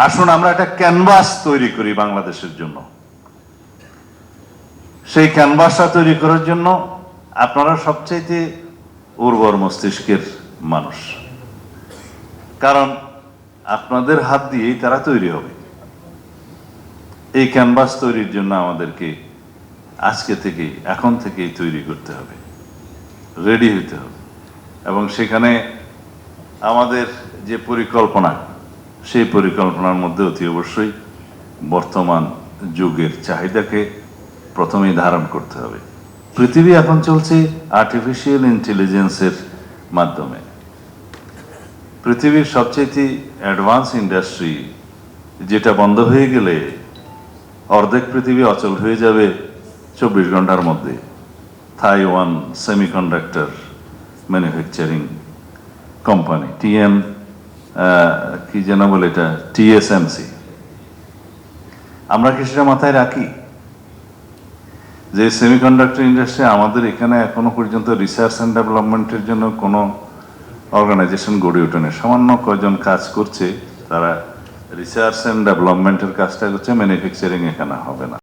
আসুন আমরা একটা ক্যানভাস তৈরি করি বাংলাদেশের জন্য। সেই ক্যানভাসটা তৈরি করার জন্য আপনারা সবচাইতে উর্বর মস্তিষ্কের মানুষ, কারণ আপনাদের হাত দিয়েই তারা তৈরি হবে। এই ক্যানভাস তৈরির জন্য আমাদেরকে আজকে থেকেই, এখন থেকেই তৈরি করতে হবে, রেডি হতে হবে। এবং সেখানে আমাদের যে পরিকল্পনা, সেই পরিকল্পনার মধ্যে অতি অবশ্যই বর্তমান যুগের চাহিদাকে প্রথমেই ধারণ করতে হবে। পৃথিবী এখন চলছে আর্টিফিশিয়াল ইন্টেলিজেন্সের মাধ্যমে। পৃথিবীর সবচেয়ে অ্যাডভান্স ইন্ডাস্ট্রি যেটা বন্ধ হয়ে গেলে অর্ধেক পৃথিবী অচল হয়ে যাবে 24 ঘন্টার মধ্যে, তাইওয়ান সেমিকন্ডাক্টর ম্যানুফ্যাকচারিং কোম্পানি কি যেন বলে এটা, TSMC। আমরা কি সেটা মাথায় রাখি যে সেমিকন্ডাক্টর ইন্ডাস্ট্রি আমাদের এখানে এখনো পর্যন্ত রিসার্চ অ্যান্ড ডেভেলপমেন্টের জন্য কোনো অর্গানাইজেশন গড়ে ওঠেনি। সামান্য কয়জন কাজ করছে, তারা রিসার্চ অ্যান্ড ডেভেলপমেন্টের কাজটা করছে, ম্যানুফ্যাকচারিং এখানে হবে না।